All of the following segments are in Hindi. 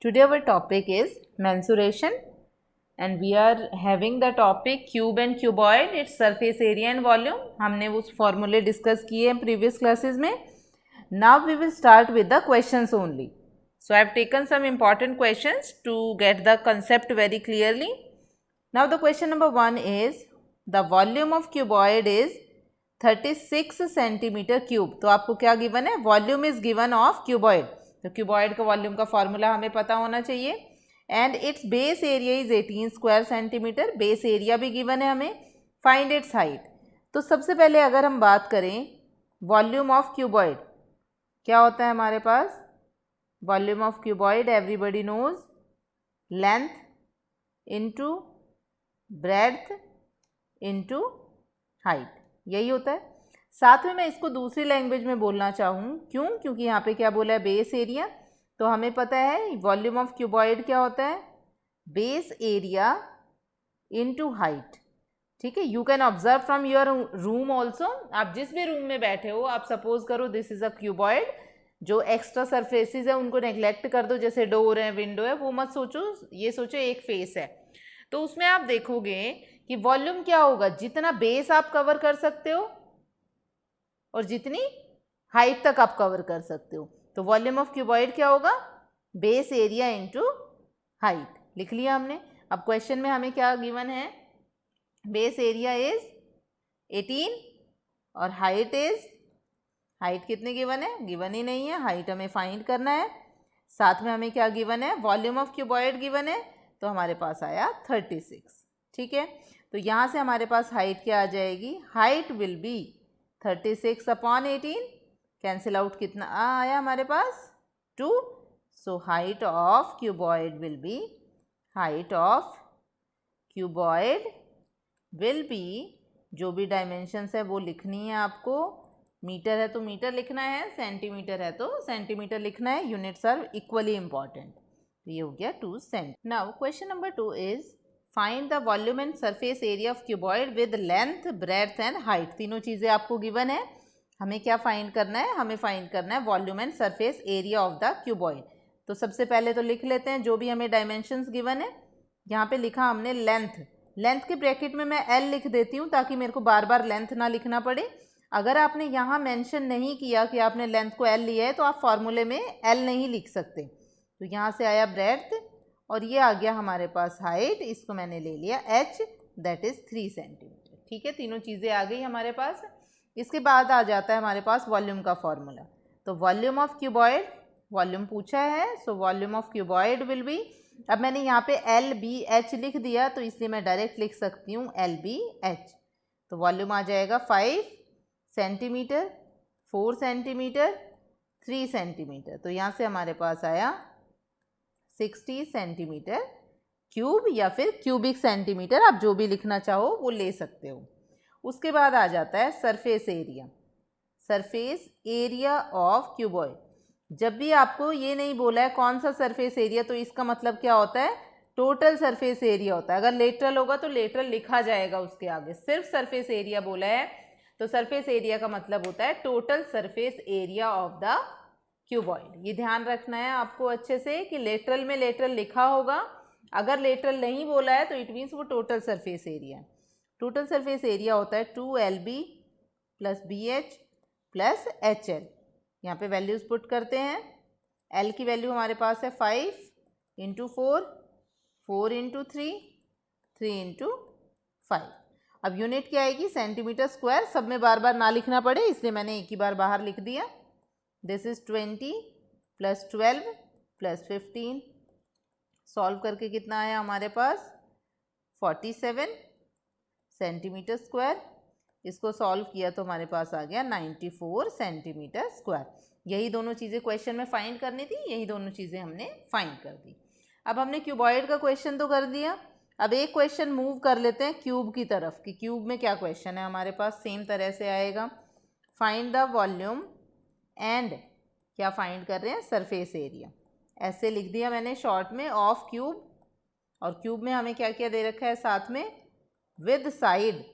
Today our topic is mensuration and we are having the topic cube and cuboid, its surface area and volume. हमने उस formulae discuss किए हैं previous classes में. Now we will start with the questions only. So I have taken some important questions to get the concept very clearly. Now the question number 1 is the volume of cuboid is 36 centimeter cube. तो आपको क्या given है? Volume is given of cuboid. तो क्यूबॉइड का वॉल्यूम का फॉर्मूला हमें पता होना चाहिए. And it's base area is 18 square centimetre. Base area भी गिवन है हमें. Find its height. तो सबसे पहले अगर हम बात करें वॉल्यूम ऑफ क्यूबॉइड, क्या होता है हमारे पास? Volume of cuboid everybody knows length into breadth into height, यही होता है. साथ में मैं इसको दूसरी लैंग्वेज में बोलना चाहूँ, क्यों? क्योंकि यहाँ पे क्या बोला है? Base area. तो हमें पता है वॉल्यूम ऑफ क्यूबॉइड क्या होता है? Base area into height. ठीक है. You can observe from your room also. आप जिस भी रूम में बैठे हो, आप सपोज करो दिस इज अ क्यूबॉइड. जो एक्स्ट्रा सरफेसेस है उनको नेग्लेक्ट कर दो, जैसे डोर है, विंडो है, वो मत सोचो. ये सोचो एक फेस है. तो उसमें आप देखोगे कि वॉल्यूम क्या होगा? जितना बेस आप कवर कर सकते हो और जितनी हाइट तक आप कवर कर सकते हो. तो वॉल्यूम ऑफ क्यूबॉइड क्या होगा? Base area into height. लिख लिया हमने. अब क्वेश्चन में हमें क्या गिवन है? बेस एरिया इज 18 और हाइट इज, हाइट कितने गिवन है? गिवन ही नहीं है. हाइट हमें फाइंड करना है. साथ में हमें क्या गिवन है? वॉल्यूम ऑफ क्यूबॉइड गिवन है. तो हमारे पास आया 36. ठीक है. तो यहाँ से हमारे पास हाइट क्या आ जाएगी? Height will be 36 upon 18. Cancel out कितना आया हमारे पास? 2. So height of cuboid will be, height of cuboid will be, जो भी डायमेंशंस है वो लिखनी है आपको. मीटर है तो मीटर लिखना है, सेंटीमीटर है तो सेंटीमीटर लिखना है. Units are equally important. तो ये हो गया 2 cent. Now question number 2 is find the volume and surface area of cuboid with length, breadth and height. तीनों चीज़ें आपको गिवन है. हमें क्या फाइंड करना है? हमें फाइंड करना है volume and surface area of the cuboid. तो सबसे पहले तो लिख लेते हैं जो भी हमें डायमेंशंस गिवन है. यहाँ पे लिखा हमने लेंथ. लेंथ के ब्रैकेट में मैं एल लिख देती हूँ ताकि मेरे को बार बार लेंथ ना लिखना पड़े. अगर आपने यहाँ मेंशन नहीं किया कि आपने लेंथ को एल लिया है तो आप फॉर्मूले में एल नहीं लिख सकते. तो यहाँ से आया ब्रेड्थ और ये आ गया हमारे पास हाइट. इसको मैंने ले लिया एच, दैट इज़ 3 सेंटीमीटर. ठीक है. तीनों चीज़ें आ गई हमारे पास. इसके बाद आ जाता है हमारे पास वॉल्यूम का फॉर्मूला. तो वॉल्यूम ऑफ क्यूबॉइड, वॉल्यूम पूछा है, so volume of cuboid will be, अब मैंने यहाँ पे एल बी एच लिख दिया तो इसलिए मैं डायरेक्ट लिख सकती हूँ एल बी एच. तो वॉल्यूम आ जाएगा 5 सेंटीमीटर, 4 सेंटीमीटर, 3 सेंटीमीटर. तो यहाँ से हमारे पास आया 60 सेंटीमीटर क्यूब या फिर क्यूबिक सेंटीमीटर, आप जो भी लिखना चाहो वो ले सकते हो. उसके बाद आ जाता है surface area. Surface area of cuboid. जब भी आपको ये नहीं बोला है कौन सा सरफेस एरिया, तो इसका मतलब क्या होता है? टोटल सरफेस एरिया होता है. अगर लेटरल होगा तो लेटरल लिखा जाएगा उसके आगे. सिर्फ सरफेस एरिया बोला है तो सरफेस एरिया का मतलब होता है total surface area of the cuboid. ये ध्यान रखना है आपको अच्छे से कि लेटरल में लेटरल लिखा होगा. अगर लेटरल नहीं बोला है तो इट मीन्स वो total surface area. Total surface area होता है 2LB plus BH plus HL. यहाँ पे वैल्यूज़ पुट करते हैं. L की वैल्यू हमारे पास है 5 इंटू 4, 4 इंटू 3, 3 इंटू 5. अब यूनिट क्या आएगी? Centimetre square. सब में बार बार ना लिखना पड़े इसलिए मैंने एक ही बार बाहर लिख दिया. This is 20 plus 12 plus 15. Solve करके कितना आया हमारे पास? 47 सेंटीमीटर स्क्वायर. इसको सॉल्व किया तो हमारे पास आ गया 94 सेंटीमीटर स्क्वायर. यही दोनों चीज़ें क्वेश्चन में फाइंड करनी थी, यही दोनों चीज़ें हमने फाइंड कर दी. अब हमने क्यूबॉइड का क्वेश्चन तो कर दिया. अब एक क्वेश्चन मूव कर लेते हैं क्यूब की तरफ कि क्यूब में क्या क्वेश्चन है हमारे पास. सेम तरह से आएगा. फाइंड द वॉल्यूम एंड क्या फाइंड कर रहे हैं? Surface area. ऐसे लिख दिया मैंने शॉर्ट में ऑफ क्यूब. और क्यूब में हमें क्या क्या दे रखा है साथ में? With side.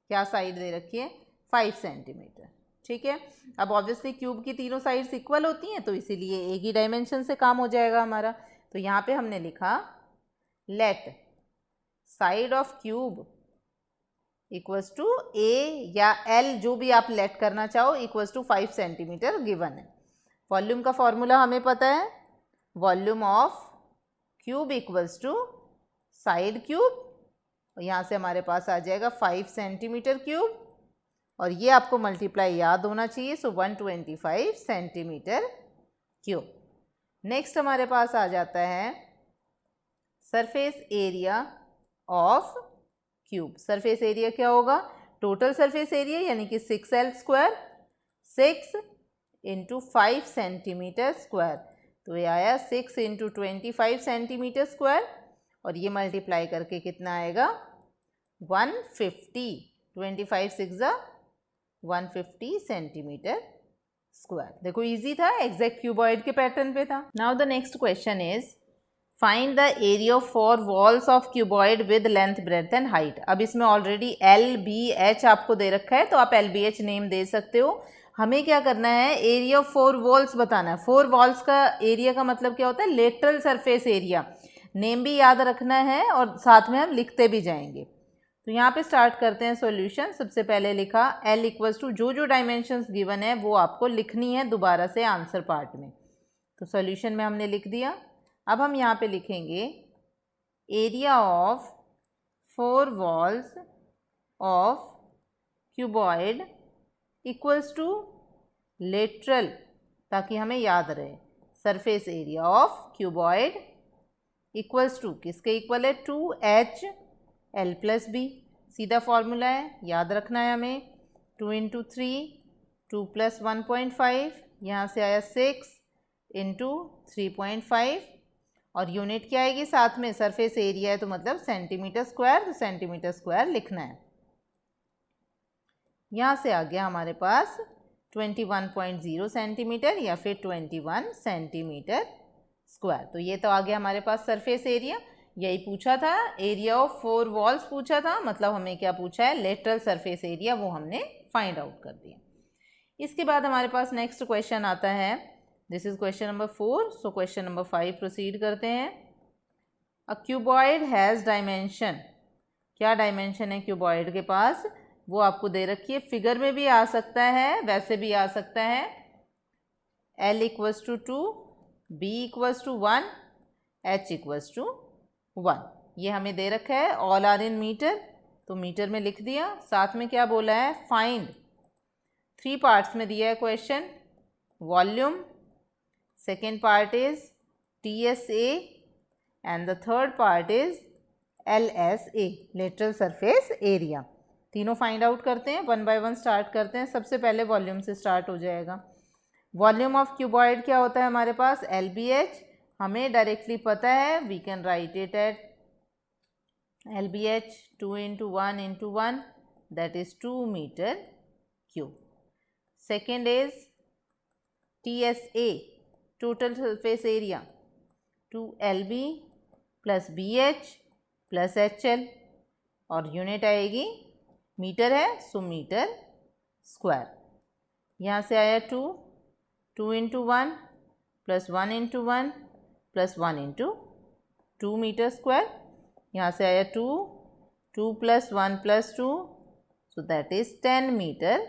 क्या साइड दे रखी है? 5 सेंटीमीटर. ठीक है. अब ऑब्वियसली क्यूब की तीनों साइड्स इक्वल होती हैं तो इसीलिए एक ही डायमेंशन से काम हो जाएगा हमारा. तो यहाँ पे हमने लिखा let side of cube equals to a या एल, जो भी आप लेट करना चाहो, इक्वल्स टू 5 सेंटीमीटर गिवन है। वॉल्यूम का फॉर्मूला हमें पता है, volume of cube equals to side cube, और यहाँ से हमारे पास आ जाएगा 5 सेंटीमीटर क्यूब, और ये आपको मल्टीप्लाई याद होना चाहिए, सो 125 सेंटीमीटर क्यूब। नेक्स्ट हमारे पास आ जाता है surface area of cube. Surface area क्या होगा, टोटल सरफेस एरिया यानी कि 6L square, 6 into 5 centimetre square, तो ये आया 6 इंटू 25 सेंटीमीटर स्क्वायर, और ये मल्टीप्लाई करके कितना आएगा 150, 25 6 150 सेंटीमीटर स्क्वायर। देखो इजी था, एग्जैक्ट क्यूबॉइड के पैटर्न पे था। Now the next question is find the area for walls of cuboid with length breadth and height. अब इसमें ऑलरेडी LBH आपको दे रखा है, तो आप LBH नेम दे सकते हो। हमें क्या करना है, एरिया ऑफ 4 वॉल्स बताना है। 4 वॉल्स का एरिया का मतलब क्या होता है, लेटरल सरफेस एरिया। नेम भी याद रखना है और साथ में हम लिखते भी जाएंगे। तो यहाँ पे स्टार्ट करते हैं सॉल्यूशन। सबसे पहले लिखा L इक्वल्स टू जो डायमेंशंस गिवन है वो आपको लिखनी है दोबारा से आंसर पार्ट में। तो सॉल्यूशन में हमने लिख दिया। अब हम यहाँ पे लिखेंगे area of 4 walls of cuboid equals to lateral, ताकि हमें याद रहे, surface area of cuboid equals to किसके इक्वल है, 2HL प्लस बी। सीधा फॉर्मूला है, याद रखना है हमें। 2 इंटू 3, 2 प्लस 1.5, यहाँ से आया 6 इंटू 3.5, और यूनिट क्या आएगी साथ में, सरफेस एरिया है तो मतलब सेंटीमीटर स्क्वायर, तो सेंटीमीटर स्क्वायर लिखना है। यहाँ से आ गया हमारे पास 21.0 सेंटीमीटर या फिर 21 सेंटीमीटर स्क्वायर। तो ये तो आ गया हमारे पास सरफेस एरिया। यही पूछा था, एरिया ऑफ 4 वॉल्स पूछा था, मतलब हमें क्या पूछा है, लेटरल सरफेस एरिया, वो हमने फाइंड आउट कर दिया। इसके बाद हमारे पास नेक्स्ट क्वेश्चन आता है, this is question number 4। So question number 5 proceed करते हैं। अ क्यूबॉइड हैज़ डायमेंशन, क्या डायमेंशन है क्यूबॉइड के पास, वो आपको दे रखी है। फिगर में भी आ सकता है, वैसे भी आ सकता है। L equals to 2, B equals to 1, H equals to 1, ये हमें दे रखा है। ऑल आर इन मीटर, तो मीटर में लिख दिया। साथ में क्या बोला है, फाइंड, 3 पार्ट्स में दिया है question, volume, second part is TSA and the third part is LSA, lateral surface area. तीनों फाइंड आउट करते हैं, 1 बाय 1 स्टार्ट करते हैं। सबसे पहले वॉल्यूम से स्टार्ट हो जाएगा। वॉल्यूम ऑफ क्यूबॉइड क्या होता है हमारे पास, LBH, हमें डायरेक्टली पता है, we can write it at LBH 2 into 1 into 1, that is 2 metre cube. Second is TSA, total surface area, 2LB plus BH plus HL, और यूनिट आएगी मीटर है, सो मीटर स्क्वायर। यहाँ से आया 2, 2 into 1 plus 1 into 1 plus 1 into 2 metre square. यहाँ से आया 2, 2 plus 1 plus 2, so that is 10 metre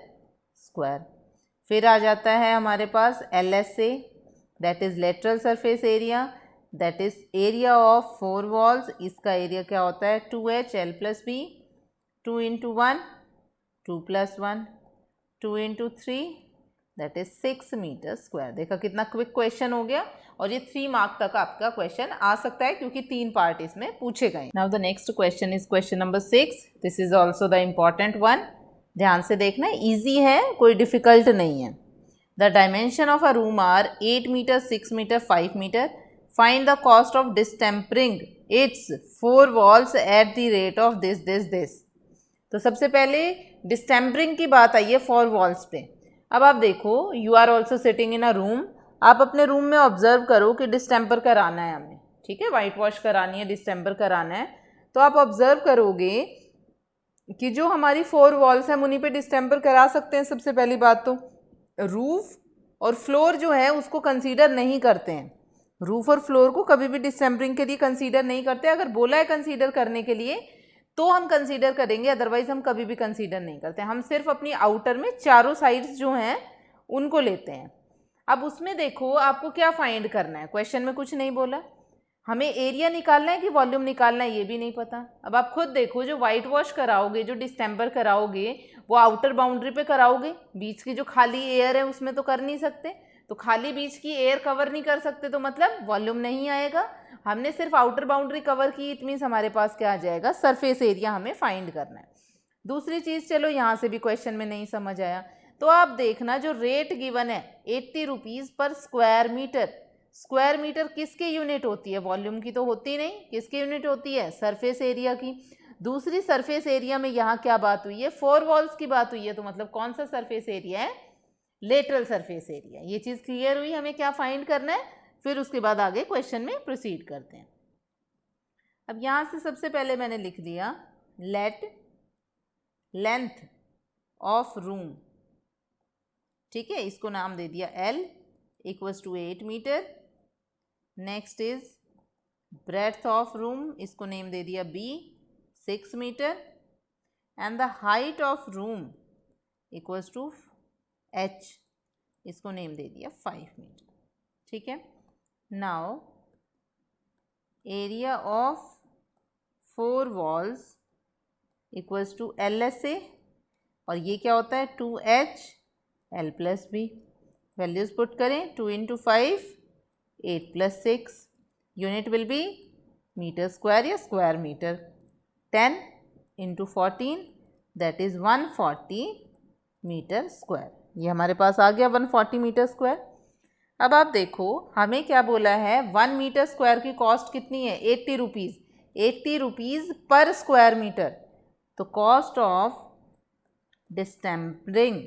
square. फिर आ जाता है हमारे पास LSA, that is lateral surface area, that is area of 4 walls. इसका एरिया क्या होता है, 2HL plus B, 2 into 1, 2 plus 1, 2 into 3, that is 6 metre square. देखा कितना क्विक क्वेश्चन हो गया, और ये 3 मार्क तक आपका क्वेश्चन आ सकता है क्योंकि 3 पार्ट इसमें पूछे गए। Now the next question is question number 6। This is also the important one, ध्यान से देखना, इजी है, कोई डिफिकल्ट नहीं है। The dimension of a room are 8 metre, 6 metre, 5 metre. Find the cost of distempering its 4 walls at the rate of this. तो सबसे पहले डिस्टेम्परिंग की बात आई है 4 वॉल्स पे। अब आप देखो, you are also sitting in a room, आप अपने रूम में ऑब्जर्व करो कि डिस्टेम्पर कराना है हमें, ठीक है, वाइट वॉश करानी है, डिस्टेम्पर कराना है, तो आप ऑब्जर्व करोगे कि जो हमारी 4 वॉल्स हैं उन्हीं पे डिस्टेम्पर करा सकते हैं। सबसे पहली बात तो रूफ और फ्लोर जो है उसको कंसीडर नहीं करते हैं, रूफ और फ्लोर को कभी भी डिस्टेम्परिंग के लिए कंसीडर नहीं करते। अगर बोला है कंसीडर करने के लिए तो हम कंसीडर करेंगे, अदरवाइज हम कभी भी कंसीडर नहीं करते। हम सिर्फ अपनी आउटर में चारों साइड्स जो हैं उनको लेते हैं। अब उसमें देखो आपको क्या फाइंड करना है, क्वेश्चन में कुछ नहीं बोला। हमें एरिया निकालना है कि वॉल्यूम निकालना है ये भी नहीं पता। अब आप खुद देखो, जो वाइट वॉश कराओगे, जो डिस्टेम्पर कराओगे, वो आउटर बाउंड्री पे कराओगे, बीच की जो खाली एयर है उसमें तो कर नहीं सकते। तो खाली बीच की एयर कवर नहीं कर सकते तो मतलब वॉल्यूम नहीं आएगा। हमने सिर्फ आउटर बाउंड्री कवर की, इट मीन्स हमारे पास क्या आ जाएगा, सरफेस एरिया हमें फाइंड करना है। दूसरी चीज़, चलो यहाँ से भी क्वेश्चन में नहीं समझ आया तो आप देखना, जो रेट गिवन है 80 rupees per square metre. Square metre किसकी यूनिट होती है, वॉल्यूम की तो होती नहीं, किसकी यूनिट होती है, सरफेस एरिया की। दूसरी, सरफेस एरिया में यहाँ क्या बात हुई है, 4 वॉल्स की बात हुई है, तो मतलब कौन सा सरफेस एरिया है, लेटरल सरफेस एरिया। ये चीज़ क्लियर हुई, हमें क्या फाइंड करना है, फिर उसके बाद आगे क्वेश्चन में प्रोसीड करते हैं। अब यहाँ से सबसे पहले मैंने लिख लिया, लेट लेंथ ऑफ रूम, ठीक है, इसको नाम दे दिया L equals to 8 metre. Next is breadth of room, इसको नेम दे दिया B 6 metre. And the height of room equals to H, इसको नेम दे दिया 5 मीटर, ठीक है। Now area of 4 walls equals to LSA, और ये क्या होता है 2H L plus B। Values put करें, 2 into 5 8 plus 6, unit will be metre square या square metre. 10 into 14 that is 140 metre square. ये हमारे पास आ गया 140 मीटर स्क्वायर। अब आप देखो हमें क्या बोला है, 1 मीटर स्क्वायर की कॉस्ट कितनी है, 80 rupees. 80 rupees per square metre. तो cost of distempering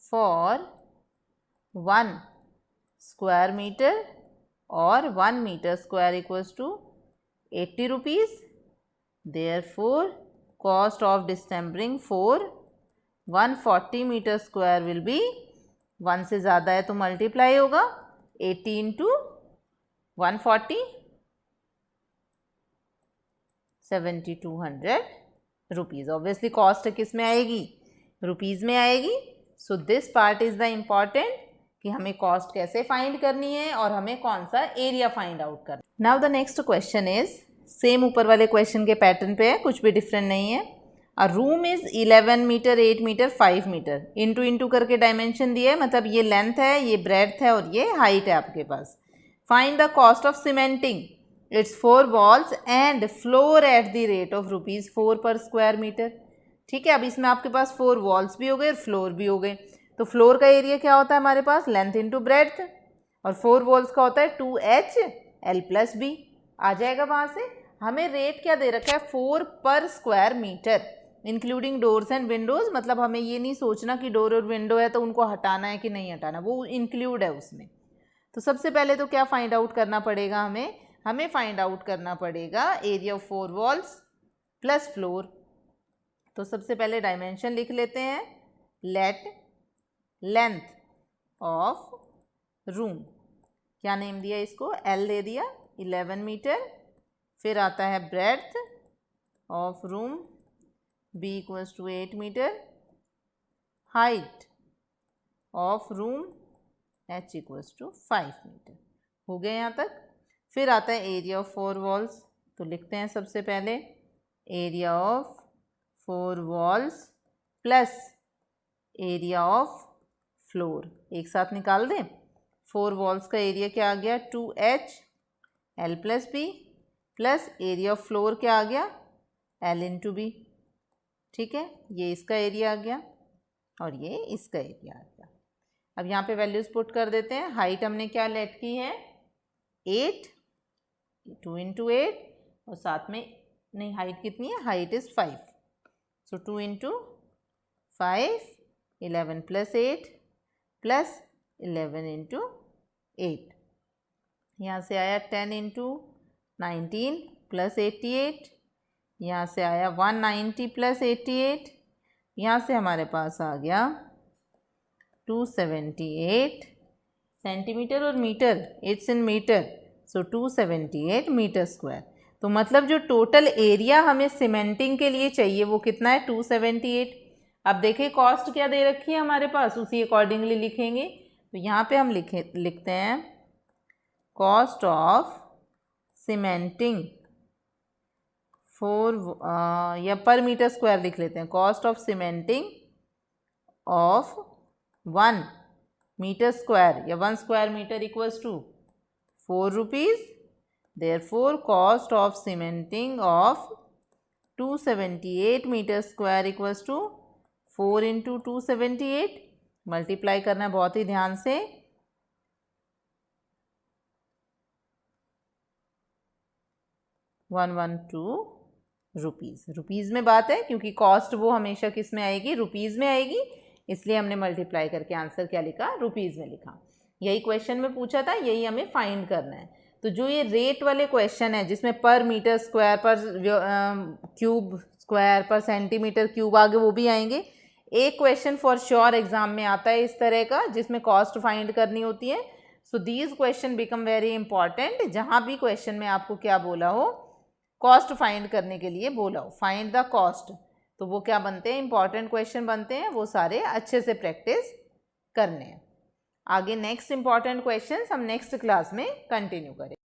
for 1 square metre और 1 metre square equals to 80 rupees. Therefore cost of distempering for 140 metre square will be, 1 से ज़्यादा है तो मल्टीप्लाई होगा, 80 इंटू 140 7200 रुपीज़। ऑब्वियसली कॉस्ट किस में आएगी, रुपीज़ में आएगी। So this part is the important कि हमें कॉस्ट कैसे फाइंड करनी है और हमें कौन सा एरिया फाइंड आउट करना। Now the next question is same ऊपर वाले क्वेश्चन के पैटर्न पे है, कुछ भी डिफरेंट नहीं है। A room is 11 metre 8 metre 5 metre, into into करके डायमेंशन दिया है, मतलब ये लेंथ है, ये ब्रेड्थ है और ये हाइट है आपके पास। Find the cost of cementing its 4 walls and floor at the rate of ₹4 पर स्क्वायर मीटर। ठीक है, अब इसमें आपके पास 4 वॉल्स भी हो गए और फ्लोर भी हो गए। तो फ्लोर का एरिया क्या होता है हमारे पास, लेंथ इंटू ब्रेड्थ, और 4 वॉल्स का होता है 2H L प्लस B। आ जाएगा वहाँ से। हमें रेट क्या दे रखा है, 4 पर square metre including doors and windows. मतलब हमें ये नहीं सोचना कि डोर और विंडो है तो उनको हटाना है कि नहीं हटाना, वो इंक्लूड है उसमें। तो सबसे पहले तो क्या फाइंड आउट करना पड़ेगा हमें फाइंड आउट करना पड़ेगा area of 4 walls plus floor. तो सबसे पहले डायमेंशन लिख लेते हैं, लेट लेंथ ऑफ रूम, क्या नेम दिया इसको, L दे दिया 11 मीटर। फिर आता है breadth of room B equals to 8 metre, height of room H equals to 5 metre. हो गए यहाँ तक। फिर आता है एरिया ऑफ 4 वॉल्स, तो लिखते हैं सबसे पहले area of 4 walls plus area of floor, एक साथ निकाल दें। 4 वॉल्स का एरिया क्या आ गया, 2H L plus B, plus area of floor क्या आ गया, L इंटू B। ठीक है, ये इसका एरिया आ गया और ये इसका एरिया आ गया। अब यहाँ पे वैल्यूज़ पुट कर देते हैं। हाइट हमने क्या लेट की है, 8, 2 इंटू 8, और साथ में नहीं, हाइट कितनी है, height is 5, so 2 into 5, 11 plus 8 plus 11 into 8, यहाँ से आया 10 इंटू 19 प्लस 88, यहाँ से आया 190 प्लस 88, यहाँ से हमारे पास आ गया 278 सेंटीमीटर और metre, it's in metre, so 278 metre square. तो मतलब जो टोटल एरिया हमें सीमेंटिंग के लिए चाहिए वो कितना है, 278। अब देखिए कॉस्ट क्या दे रखी है हमारे पास, उसी अकॉर्डिंगली लिखेंगे। तो यहाँ पे हम लिखते हैं कॉस्ट ऑफ सीमेंटिंग फॉर या पर मीटर स्क्वायर लिख लेते हैं, cost of cementing of 1 metre square या 1 square metre equals to 4 rupees. Therefore, cost of cementing of 278 meter square equals to 4 into 278, multiply करना है बहुत ही ध्यान से, 112 रुपीज़। रुपीज़ में बात है क्योंकि कॉस्ट वो हमेशा किस में आएगी, रुपीज़ में आएगी, इसलिए हमने मल्टीप्लाई करके आंसर क्या लिखा, रुपीज़ में लिखा। यही क्वेश्चन में पूछा था, यही हमें फाइंड करना है। तो जो ये रेट वाले क्वेश्चन है जिसमें पर मीटर स्क्वायर, पर क्यूब स्क्वायर, पर सेंटीमीटर क्यूब आगे वो भी आएंगे। एक क्वेश्चन फॉर श्योर एग्जाम में आता है इस तरह का जिसमें कॉस्ट फाइंड करनी होती है। So these question become very important. जहाँ भी क्वेश्चन में आपको क्या बोला हो, कॉस्ट फाइंड करने के लिए बोला हो, फाइंड द कॉस्ट, तो वो क्या बनते हैं, इंपॉर्टेंट क्वेश्चन बनते हैं। वो सारे अच्छे से प्रैक्टिस करने हैं। आगे नेक्स्ट इंपॉर्टेंट क्वेश्चंस हम नेक्स्ट क्लास में कंटिन्यू करें।